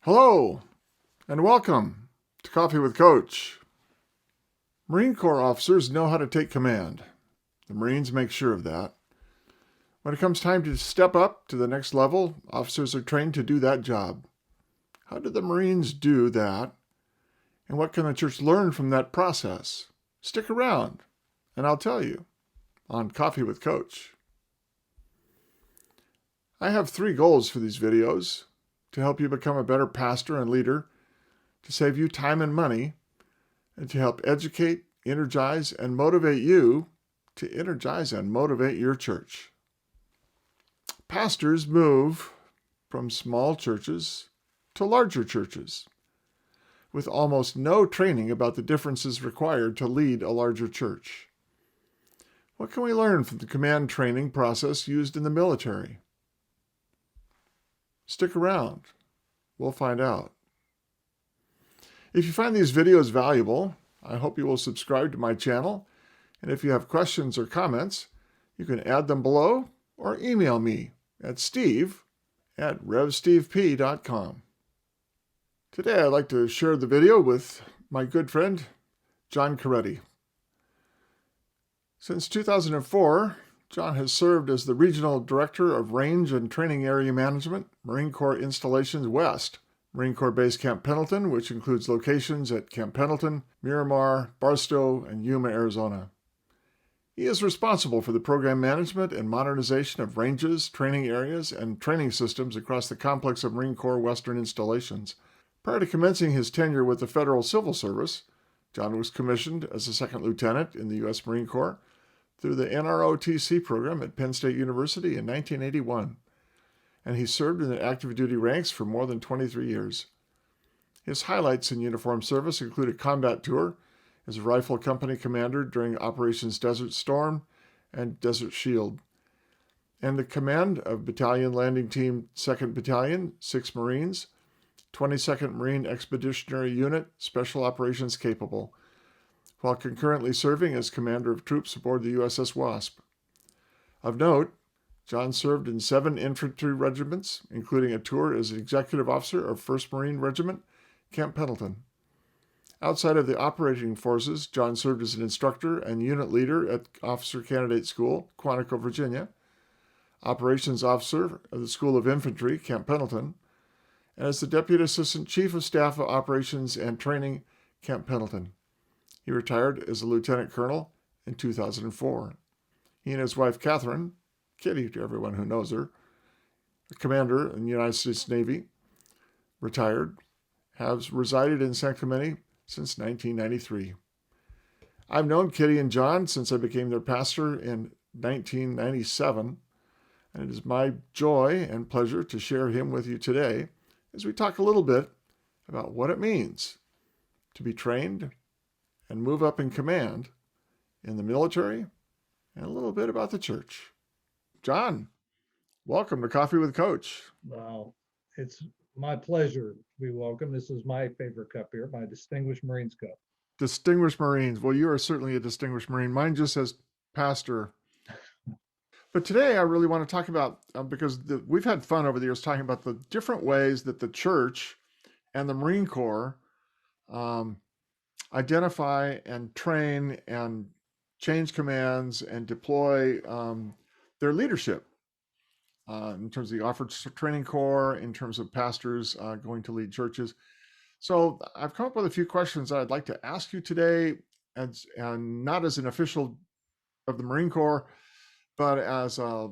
Hello, and welcome to Coffee with Coach. Marine Corps officers know how to take command. The Marines make sure of that. When it comes time to step up to the next level, officers are trained to do that job. How do the Marines do that? And what can the church learn from that process? Stick around, and I'll tell you on Coffee with Coach. I have 3 goals for these videos: to help you become a better pastor and leader, to save you time and money, and to help educate, energize, and motivate you to energize and motivate your church. Pastors move from small churches to larger churches with almost no training about the differences required to lead a larger church. What can we learn from the command training process used in the military? Stick around. We'll find out. If you find these videos valuable, I hope you will subscribe to my channel. And if you have questions or comments, you can add them below or email me at steve@revstevep.com. Today I'd like to share the video with my good friend, John Coretti. Since 2004, John has served as the Regional Director of Range and Training Area Management, Marine Corps Installations West, Marine Corps Base Camp Pendleton, which includes locations at Camp Pendleton, Miramar, Barstow, and Yuma, Arizona. He is responsible for the program management and modernization of ranges, training areas, and training systems across the complex of Marine Corps Western installations. Prior to commencing his tenure with the Federal Civil Service, John was commissioned as a second lieutenant in the U.S. Marine Corps through the NROTC program at Penn State University in 1981, and he served in the active duty ranks for more than 23 years. His highlights in uniform service include a combat tour as a rifle company commander during Operations Desert Storm and Desert Shield, and the command of Battalion Landing Team 2nd Battalion, 6 Marines, 22nd Marine Expeditionary Unit, Special Operations Capable, while concurrently serving as commander of troops aboard the USS Wasp. Of note, John served in 7 infantry regiments, including a tour as executive officer of 1st Marine Regiment, Camp Pendleton. Outside of the operating forces, John served as an instructor and unit leader at Officer Candidate School, Quantico, Virginia, operations officer of the School of Infantry, Camp Pendleton, and as the Deputy Assistant Chief of Staff of Operations and Training, Camp Pendleton. He retired as a lieutenant colonel in 2004. He and his wife, Catherine, Kitty to everyone who knows her, a commander in the United States Navy, retired, has resided in San Clemente since 1993. I've known Kitty and John since I became their pastor in 1997, and it is my joy and pleasure to share him with you today as we talk a little bit about what it means to be trained and move up in command in the military, and a little bit about the church. John, welcome to Coffee with Coach. Well, it's my pleasure to be welcome. This is my favorite cup here, my Distinguished Marines Cup. Distinguished Marines. Well, you are certainly a distinguished Marine. Mine just says pastor. But today I really want to talk about, because we've had fun over the years talking about the different ways that the church and the Marine Corps identify and train and change commands and deploy their leadership in terms of the offered training corps, in terms of pastors going to lead churches. So I've come up with a few questions that I'd like to ask you today, and not as an official of the Marine Corps, but as a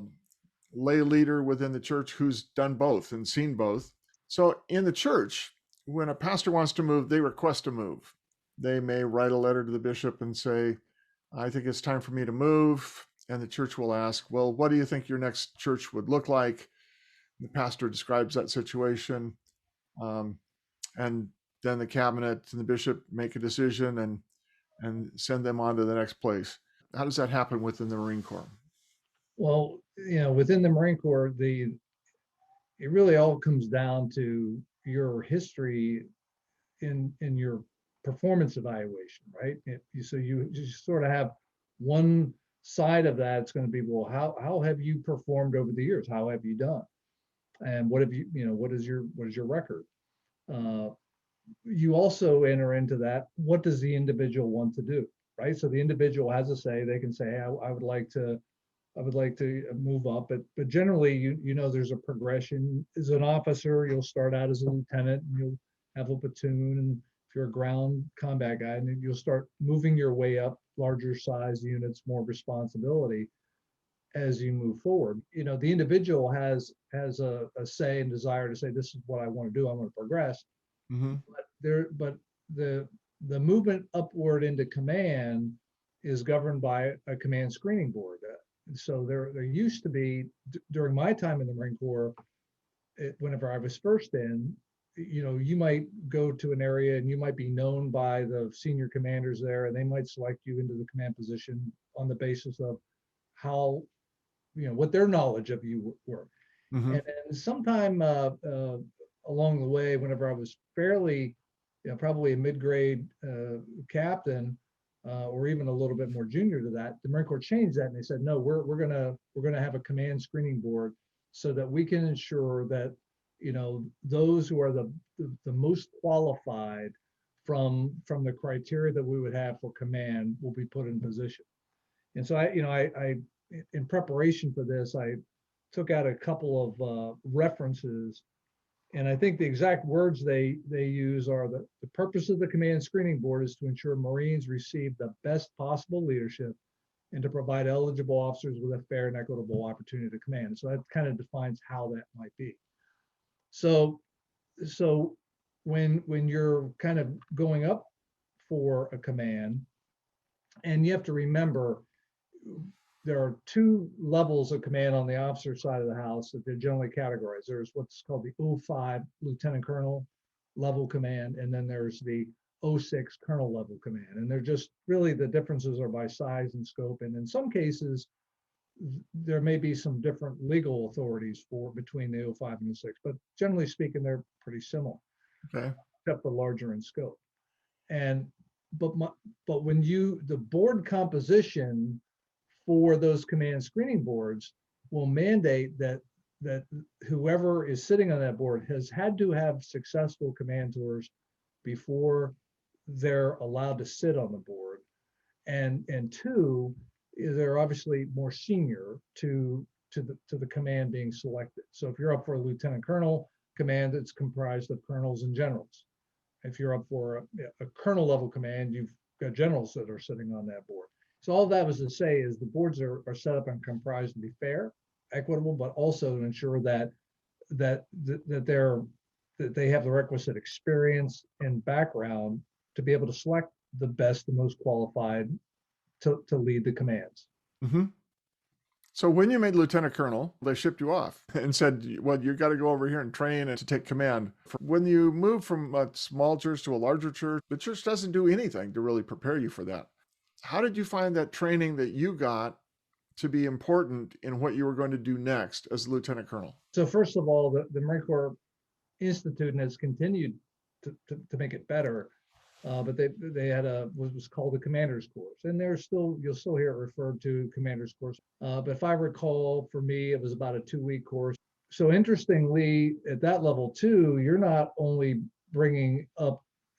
lay leader within the church who's done both and seen both. So in the church, when a pastor wants to move, they request a move. They may write a letter to the bishop and say, I think it's time for me to move. And the church will ask, well, what do you think your next church would look like? The pastor describes that situation. And then the cabinet and the bishop make a decision and send them on to the next place. How does that happen within the Marine Corps? Well, within the Marine Corps, it really all comes down to your history in your performance evaluation, right? So you just sort of have one side of that. It's going to be, well, how have you performed over the years? How have you done? And what have what is your record? uh, you also enter into that, what does the individual want to do, right? So the individual has a say. They can say, hey, I would like to, move up, but generally, you know, there's a progression. As an officer, you'll start out as a lieutenant, and you'll have a platoon, and if you're a ground combat guy, and then you'll start moving your way up, larger size units, more responsibility as you move forward. You know, the individual has a say and desire to say, this is what I want to do. I want to progress. Mm-hmm. But the movement upward into command is governed by a command screening board. So there used to be, during my time in the Marine Corps, whenever I was first in, you know, you might go to an area and you might be known by the senior commanders there, and they might select you into the command position on the basis of how, you know, what their knowledge of you were. Mm-hmm. And then sometime along the way, whenever I was fairly, you know, probably a mid-grade captain, or even a little bit more junior to that, the Marine Corps changed that, and they said, no, we're gonna have a command screening board so that we can ensure that, you know, those who are the most qualified from the criteria that we would have for command will be put in position. And so I in preparation for this, I took out a couple of references, and I think the exact words they use are the purpose of the command screening board is to ensure Marines receive the best possible leadership and to provide eligible officers with a fair and equitable opportunity to command. So that kind of defines how that might be. So when you're kind of going up for a command, and you have to remember there are two levels of command on the officer side of the house that they're generally categorized. There's what's called the 05 lieutenant colonel level command, and then there's the 06 colonel level command. And they're just really, the differences are by size and scope. And in some cases, there may be some different legal authorities for between the 05 and the 06, but generally speaking, they're pretty similar, Okay. except for larger in scope. And but when the board composition for those command screening boards will mandate that whoever is sitting on that board has had to have successful command tours before they're allowed to sit on the board. And two, they're obviously more senior to the command being selected. So if you're up for a lieutenant colonel command, it's comprised of colonels and generals. If you're up for a colonel level command, you've got generals that are sitting on that board. So all that was to say is the boards are set up and comprised to be fair, equitable, but also to ensure that they have the requisite experience and background to be able to select the best and most qualified to lead the commands. Mm-hmm. So when you made lieutenant colonel, they shipped you off and said, well, you got to go over here and train and to take command. When you move from a small church to a larger church, the church doesn't do anything to really prepare you for that. How did you find that training that you got to be important in what you were going to do next as lieutenant colonel? So first of all, the Marine Corps Institute has continued to make it better. But they had what was called a commander's course, and you'll still hear it referred to commander's course. But if I recall, for me, it was about a 2-week course. So interestingly, at that level too, you're not only bringing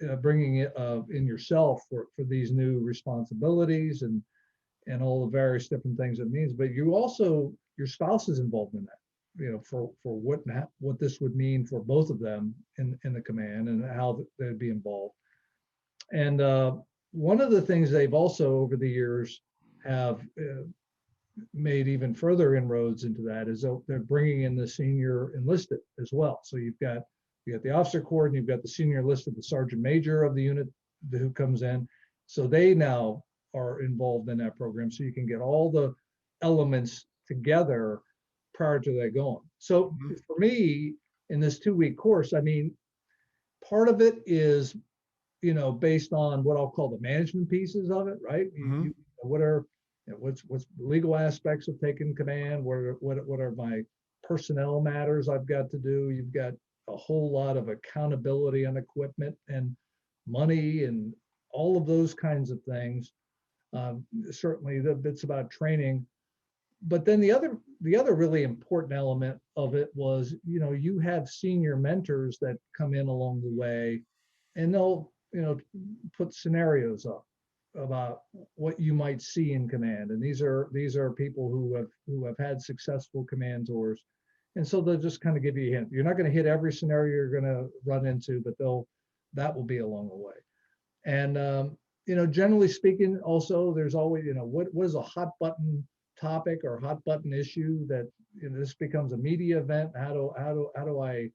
it in yourself for these new responsibilities and all the various different things it means, but you also, your spouse is involved in that. You know, for what this would mean for both of them in the command and how they'd be involved. And one of the things they've also over the years have made even further inroads into that is they're bringing in the senior enlisted as well. So you got the officer corps and you've got the senior enlisted, the sergeant major of the unit who comes in. So they now are involved in that program. So you can get all the elements together prior to that going. So for me, in this 2-week course, I mean, part of it is, you know, based on what I'll call the management pieces of it, right? Mm-hmm. What's the legal aspects of taking command? What are my personnel matters I've got to do? You've got a whole lot of accountability on equipment and money and all of those kinds of things. Certainly the bits about training, but then the other the other really important element of it was, you have senior mentors that come in along the way, and they'll, put scenarios up about what you might see in command. And these are people who have had successful command tours. And so they'll just kind of give you a hint. You're not going to hit every scenario you're going to run into, but that will be along the way. And generally speaking, also there's always, what is a hot button topic or hot button issue that, this becomes a media event. How do I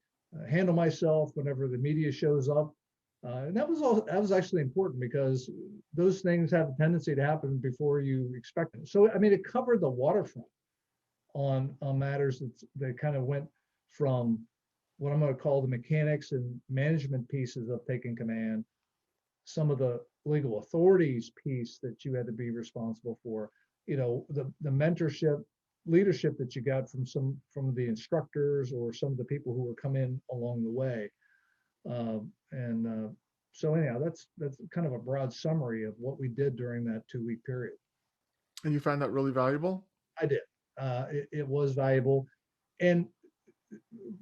handle myself whenever the media shows up? And that was actually important, because those things have a tendency to happen before you expect it. So I mean, it covered the waterfront on matters that kind of went from what I'm going to call the mechanics and management pieces of taking command, some of the legal authorities piece that you had to be responsible for, the mentorship, leadership that you got from the instructors or some of the people who were come in along the way. So anyhow, that's kind of a broad summary of what we did during that 2-week period. And you find that really valuable? I did. It was valuable, and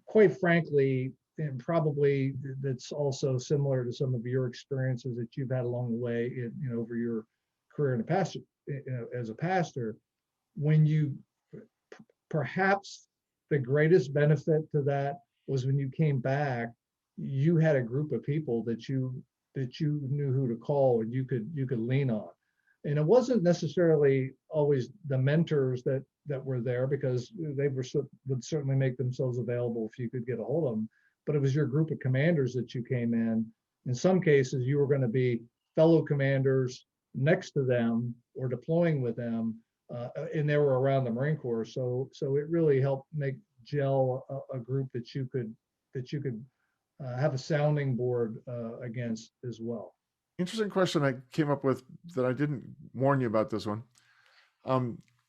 quite frankly, and probably that's also similar to some of your experiences that you've had along the way, over your career in a pastor, as a pastor. When you perhaps the greatest benefit to that was when you came back, you had a group of people that you knew who to call and you could lean on. And it wasn't necessarily always the mentors that were there, because they would certainly make themselves available if you could get a hold of them. But it was your group of commanders that you came in. In some cases, you were going to be fellow commanders next to them or deploying with them, and they were around the Marine Corps. So it really helped make gel a group that you could have a sounding board against as well. Interesting question I came up with that I didn't warn you about this one.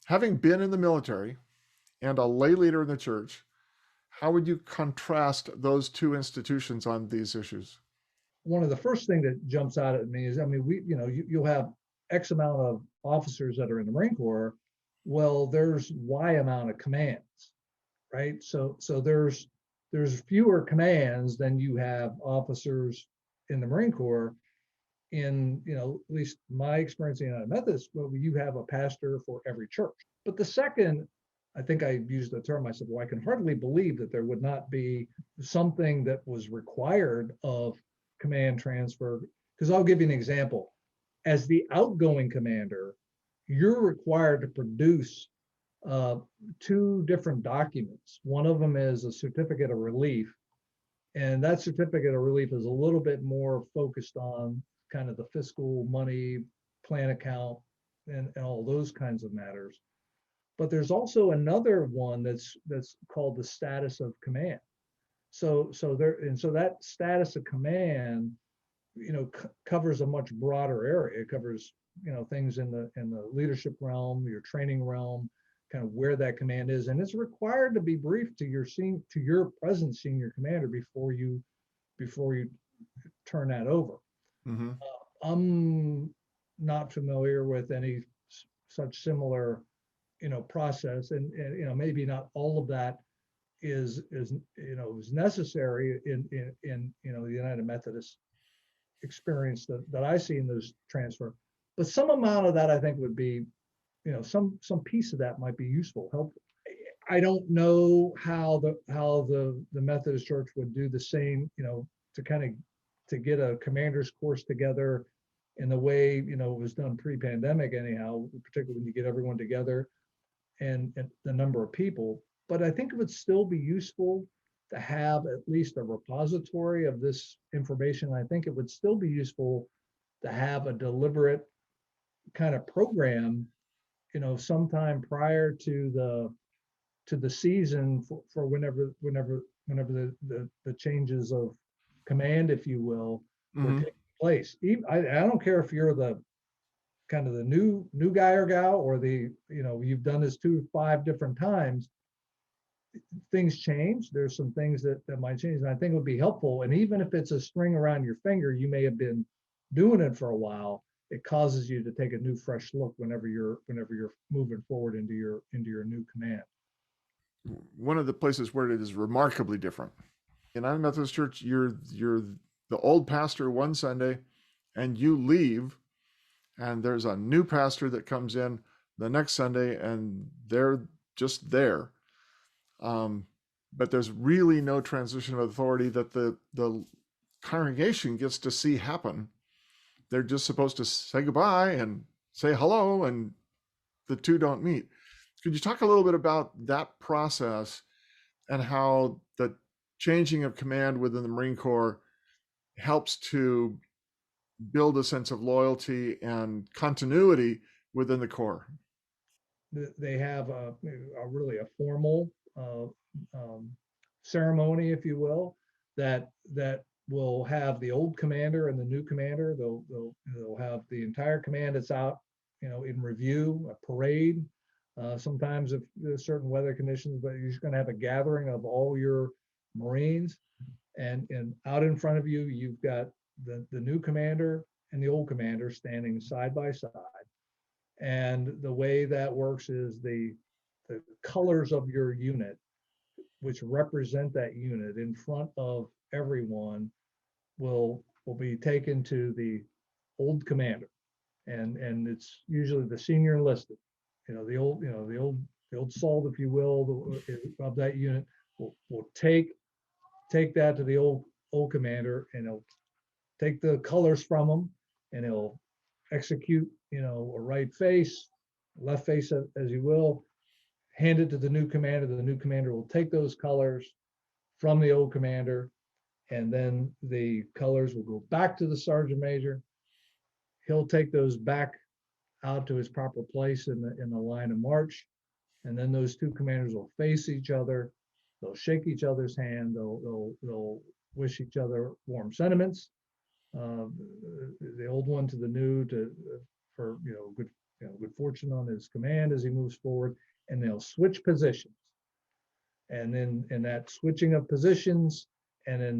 Having been in the military and a lay leader in the church, how would you contrast those two institutions on these issues? One of the first things that jumps out at me is, I mean, you'll have X amount of officers that are in the Marine Corps. Well, there's Y amount of commands, right? So there's fewer commands than you have officers in the Marine Corps. In, at least my experience in United Methodist, well, you have a pastor for every church. But the second, I think I used the term, I said, well, I can hardly believe that there would not be something that was required of command transfer. Because I'll give you an example. As the outgoing commander, you're required to produce 2 different documents. One of them is a certificate of relief. And that certificate of relief is a little bit more focused on kind of the fiscal money, plan account, and all those kinds of matters. But there's also another one that's called the status of command. So that status of command, covers a much broader area. It covers, things in the leadership realm, your training realm, kind of where that command is, and it's required to be briefed to your present senior commander before you turn that over. Mm-hmm. I'm not familiar with any such similar, process, and maybe not all of that is necessary in the United Methodist experience that I see in those transfer. But some amount of that I think would be, some piece of that might be useful, helpful. I don't know how the Methodist Church would do the same, to get a commander's course together in the way, it was done pre-pandemic anyhow, particularly when you get everyone together and the number of people. But I think it would still be useful to have at least a repository of this information. I think it would still be useful to have a deliberate kind of program, sometime prior to the season for whenever the changes of command, if you will, were Mm-hmm. taking place. I don't care if you're the kind of the new guy or gal, or you've done this 2 to 5 different times. Things change. There's some things that might change, and I think it would be helpful. And even if it's a string around your finger, you may have been doing it for a while. It causes you to take a new, fresh look whenever you're moving forward into your new command. one of the places where it is remarkably different. In our Methodist Church, you're the old pastor one Sunday, and you leave, and there's a new pastor that comes in the next Sunday, and they're just there. Um, but there's really no transition of authority that the congregation gets to see happen. They're just supposed to say goodbye and say hello, and the two don't meet. Could you talk a little bit about that process and how the changing of command within the Marine Corps helps to build a sense of loyalty and continuity within the Corps? They have a really a formal uh, um, ceremony, if you will, that will have the old commander and the new commander. They'll have the entire command that's out, in review, a parade. Sometimes if there's certain weather conditions, but you're just going to have a gathering of all your Marines, and out in front of you, you've got the new commander and the old commander standing side by side. And the way that works is the colors of your unit, which represent that unit in front of everyone, will be taken to the old commander. And it's usually the senior enlisted, the old salt, if you will, of that unit will take that to the old commander, and he'll take the colors from them, and he'll execute, a right face, left face, as you will, hand it to the new commander. The new commander will take those colors from the old commander, and then the colors will go back to the sergeant major. He'll take those back out to his proper place in the line of march, and then those two commanders will face each other. They'll shake each other's hand. They'll wish each other warm sentiments. Uh, the old one to the new for good fortune on his command as he moves forward, and they'll switch positions. And then in that switching of positions, and in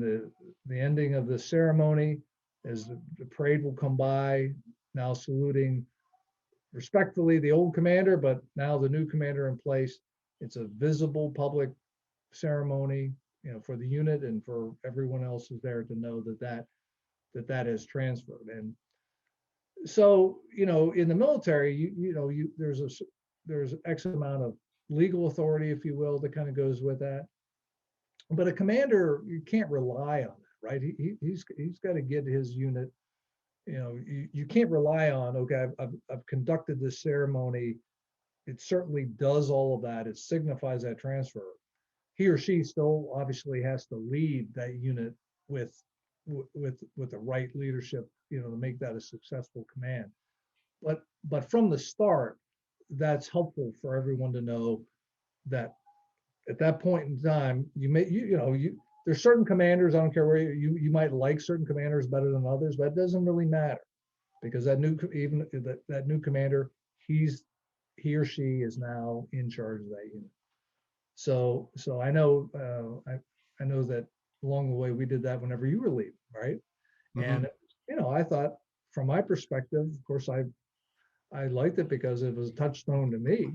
the ending of the ceremony, as the parade will come by, now saluting respectfully the old commander, but now the new commander in place. It's a visible public ceremony, for the unit and for everyone else who's there to know that has transferred. And so, in the military, there's X amount of legal authority, if you will, that kind of goes with that. But a commander, you can't rely on that, right? He's got to get his unit. You can't rely on, okay, I've conducted this ceremony. It certainly does all of that. It signifies that transfer. He or she still obviously has to lead that unit with the right leadership, to make that a successful command. But from the start, that's helpful for everyone to know that at that point in time, there's certain commanders. I don't care where you might like certain commanders better than others, but it doesn't really matter, because that new commander, he or she is now in charge of that unit. So I know that along the way we did that whenever you were leaving, right? Mm-hmm. And I thought, from my perspective, of course, I liked it because it was a touchstone to me.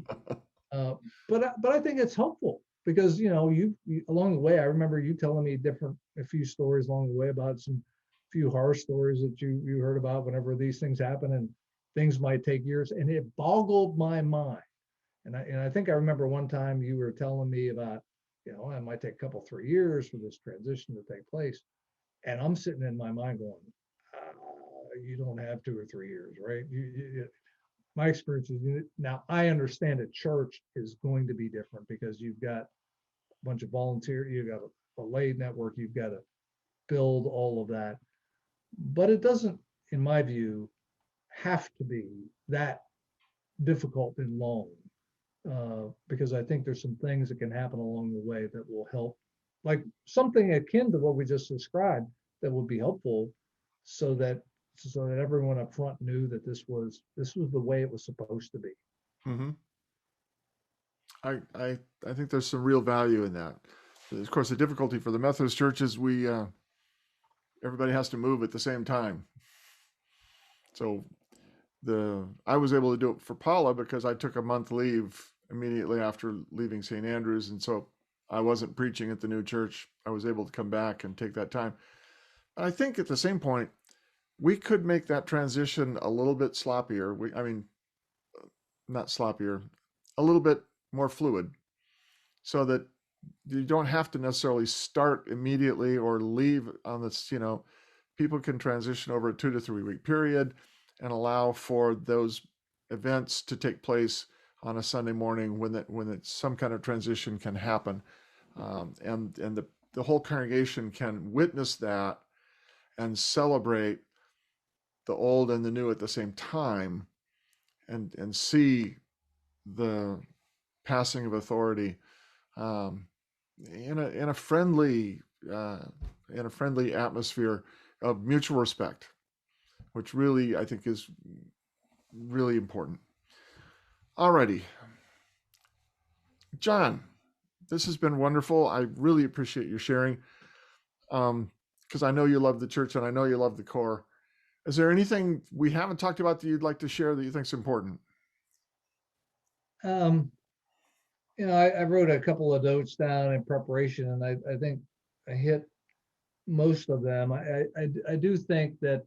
Uh, but I think it's helpful because you along the way, I remember you telling me a few stories along the way about some few horror stories that you heard about whenever these things happen, and things might take years, and it boggled my mind. And I think I remember one time you were telling me about, it might take a couple 3 years for this transition to take place, and I'm sitting in my mind going, you don't have 2 or 3 years, right? My experience is, now I understand a church is going to be different because you've got a bunch of volunteers, you've got a lay network, you've got to build all of that. But it doesn't, in my view, have to be that difficult and long, because I think there's some things that can happen along the way that will help, like something akin to what we just described, that would be helpful, so that everyone up front knew that this was the way it was supposed to be. Mm-hmm. I think there's some real value in that. Of course, the difficulty for the Methodist Church is everybody has to move at the same time. So I was able to do it for Paula because I took a month leave immediately after leaving St. Andrews. And so I wasn't preaching at the new church. I was able to come back and take that time. I think at the same point, we could make that transition a little bit sloppier. I mean, not sloppier, a little bit more fluid so that you don't have to necessarily start immediately or leave on this, people can transition over a 2 to 3 week period and allow for those events to take place on a Sunday morning when some kind of transition can happen. And the whole congregation can witness that and celebrate the old and the new at the same time and see the passing of authority um, in a friendly uh, in a friendly atmosphere of mutual respect, which really I think is really important. Alrighty, John, this has been wonderful. I really appreciate your sharing because I know you love the church and I know you love the core. Is there anything we haven't talked about that you'd like to share that you think is important? Um, I wrote a couple of notes down in preparation, and I think I hit most of them. I do think that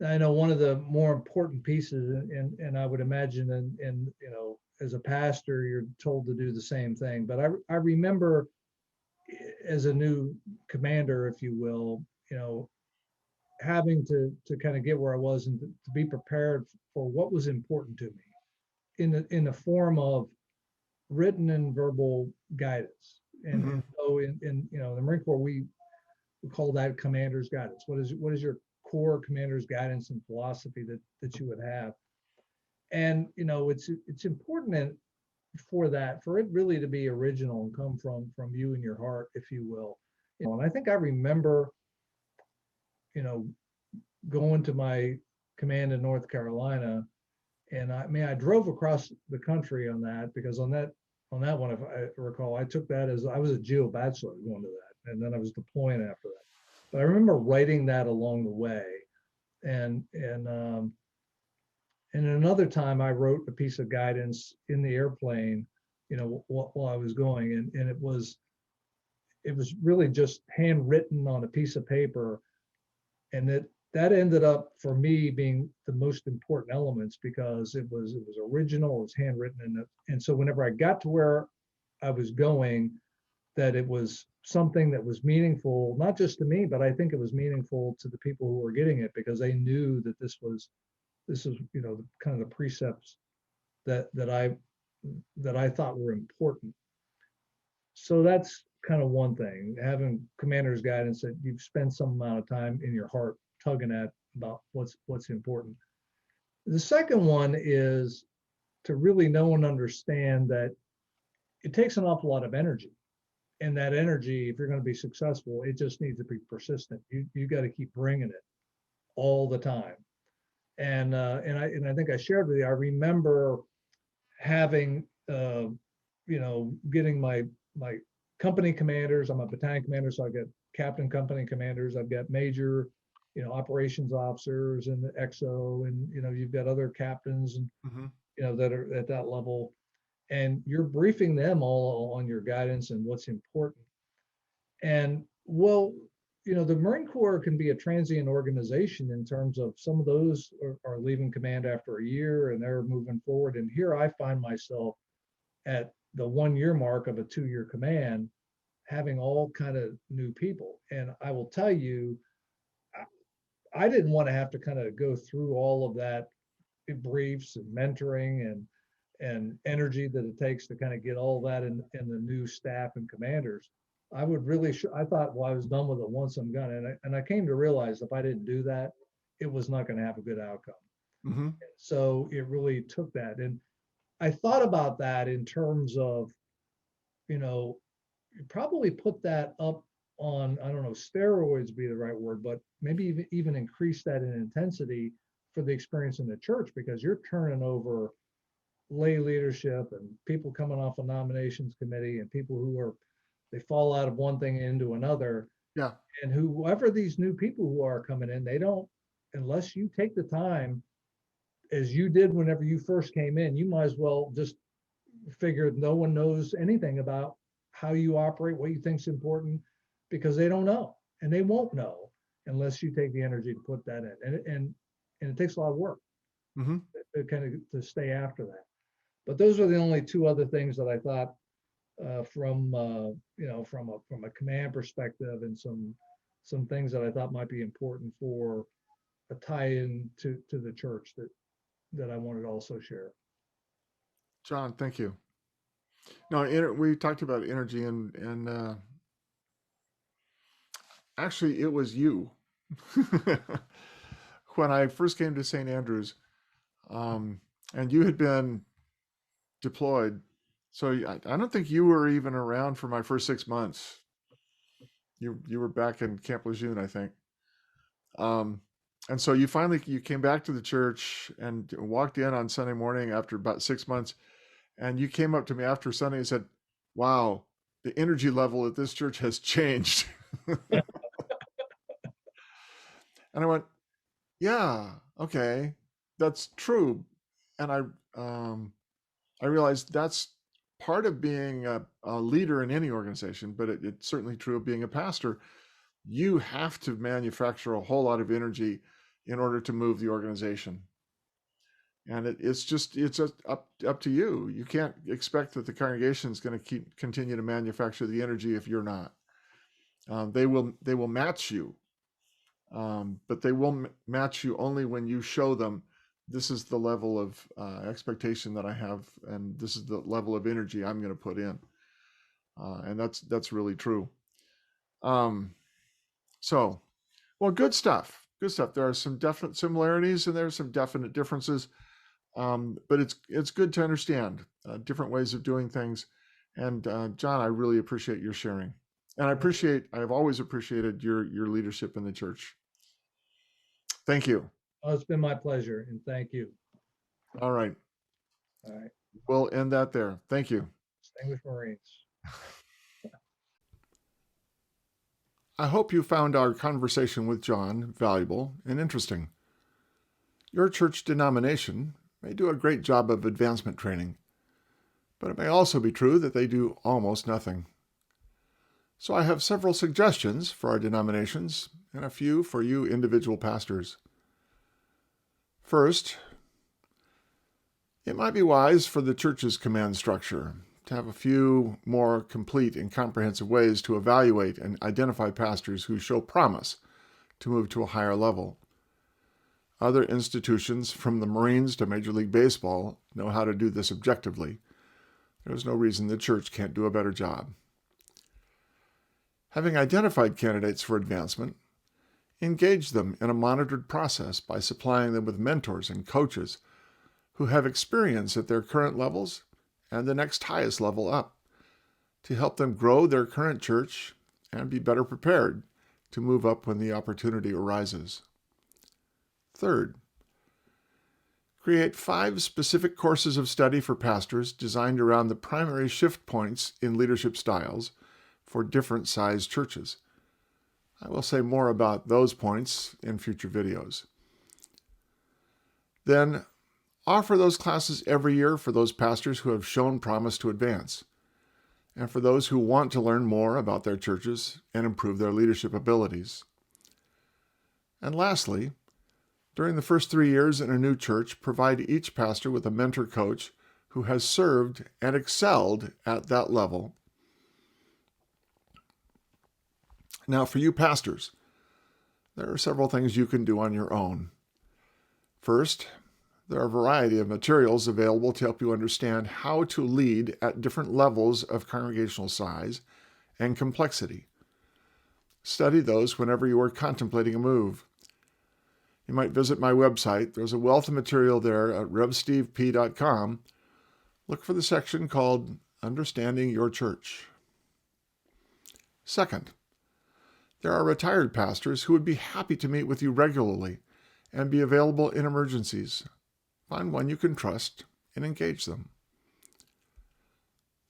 I know one of the more important pieces, and I would imagine, and as a pastor, you're told to do the same thing. But I remember as a new commander, if you will, having to kind of get where I was and to be prepared for what was important to me in the form of written and verbal guidance. And Mm-hmm. so in the Marine Corps, we call that commander's guidance. What is your core commander's guidance and philosophy that you would have? And it's important for it really to be original and come from you and your heart, if you will. And I think I remember, you know, going to my command in North Carolina, and I drove across the country on that because on that one, if I recall, I took that as I was a geo bachelor going to that, and then I was deploying after that. But I remember writing that along the way, and another time I wrote a piece of guidance in the airplane, while I was going, and it was really just handwritten on a piece of paper, and that ended up for me being the most important elements because it was original, it was handwritten, and so whenever I got to where I was going, that it was something that was meaningful, not just to me, but I think it was meaningful to the people who were getting it because they knew that this is kind of the precepts that I thought were important. So that's kind of one thing, having commander's guidance that you've spent some amount of time in your heart tugging at about what's important. The second one is to really know and understand that it takes an awful lot of energy. And that energy, if you're going to be successful, it just needs to be persistent. You got to keep bringing it all the time. And I think I shared with you. I remember having getting my company commanders. I'm a battalion commander, so I got captain company commanders. I've got major, operations officers and the XO, and you've got other captains and Mm-hmm. that are at that level, and you're briefing them all on your guidance and what's important. And well, the Marine Corps can be a transient organization in terms of some of those are leaving command after a year and they're moving forward. And here I find myself at the 1 year mark of a 2 year command, having all kind of new people. And I will tell you, I didn't want to have to kind of go through all of that briefs and mentoring and energy that it takes to kind of get all that in the new staff and commanders. I would really, I thought, well, I was done with it once I'm done. And I came to realize if I didn't do that, it was not going to have a good outcome. Mm-hmm. So it really took that. And I thought about that in terms of, you probably put that up on, I don't know, steroids be the right word, but maybe even increase that in intensity for the experience in the church because you're turning over lay leadership and people coming off a nominations committee and people they fall out of one thing into another. Yeah. And whoever these new people who are coming in, they don't, unless you take the time as you did whenever you first came in, you might as well just figure no one knows anything about how you operate, what you think is important, because they don't know and they won't know unless you take the energy to put that in. And it takes a lot of work Mm-hmm. to kind of to stay after that. But those are the only two other things that I thought from from a command perspective, and some things that I thought might be important for a tie-in to the church that I wanted to also share. John, thank you. No, we talked about energy, and actually, it was you. When I first came to St. Andrews, and you had been deployed, so I don't think you were even around for my first 6 months. You were back in Camp Lejeune, I think. Um, and so you came back to the church and walked in on Sunday morning after about 6 months, and you came up to me after Sunday and said, "Wow, the energy level at this church has changed." And I went, "Yeah, okay, that's true." And I realized that's part of being a leader in any organization, but it's certainly true of being a pastor. You have to manufacture a whole lot of energy in order to move the organization. And it's just up to you. You can't expect that the congregation is going to continue to manufacture the energy if you're not. They will match you, but they will match you only when you show them this is the level of expectation that I have, and this is the level of energy I'm going to put in, and that's really true. Um, so, well, good stuff. Good stuff. There are some definite similarities and there are some definite differences. But it's good to understand different ways of doing things. And John, I really appreciate your sharing, and I've always appreciated your leadership in the church. Thank you. Oh, it's been my pleasure, and thank you. All right, All right, we'll end that there. Thank you. distinguished Marines. I hope you found our conversation with John valuable and interesting. Your church denomination may do a great job of advancement training, but it may also be true that they do almost nothing. So I have several suggestions for our denominations and a few for you individual pastors. First, it might be wise for the church's command structure to have a few more complete and comprehensive ways to evaluate and identify pastors who show promise to move to a higher level. Other institutions, from the Marines to Major League Baseball, know how to do this objectively. There's no reason the church can't do a better job. Having identified candidates for advancement, engage them in a monitored process by supplying them with mentors and coaches who have experience at their current levels and the next highest level up to help them grow their current church and be better prepared to move up when the opportunity arises. Third, create 5 specific courses of study for pastors designed around the primary shift points in leadership styles for different sized churches. I will say more about those points in future videos. Then, offer those classes every year for those pastors who have shown promise to advance, and for those who want to learn more about their churches and improve their leadership abilities. And lastly, during the first 3 years in a new church, provide each pastor with a mentor coach who has served and excelled at that level. Now, for you pastors, there are several things you can do on your own. First, there are a variety of materials available to help you understand how to lead at different levels of congregational size and complexity. Study those whenever you are contemplating a move. You might visit my website. There's a wealth of material there at revstevep.com. Look for the section called Understanding Your Church. Second, there are retired pastors who would be happy to meet with you regularly and be available in emergencies. Find one you can trust and engage them.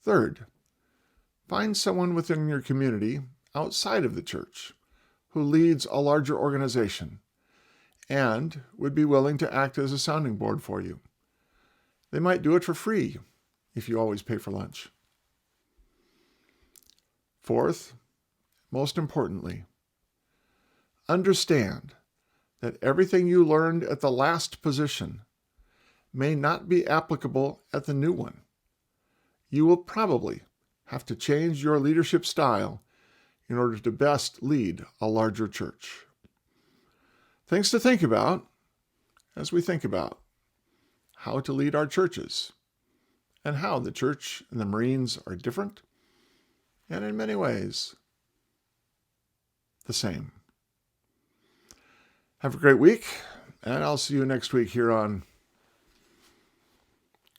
Third, find someone within your community outside of the church who leads a larger organization and would be willing to act as a sounding board for you. They might do it for free if you always pay for lunch. Fourth, most importantly, understand that everything you learned at the last position may not be applicable at the new one. You will probably have to change your leadership style in order to best lead a larger church. Things to think about as we think about how to lead our churches and how the church and the Marines are different and in many ways the same. Have a great week, and I'll see you next week here on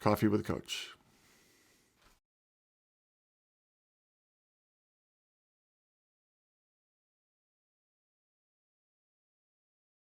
Coffee with Coach.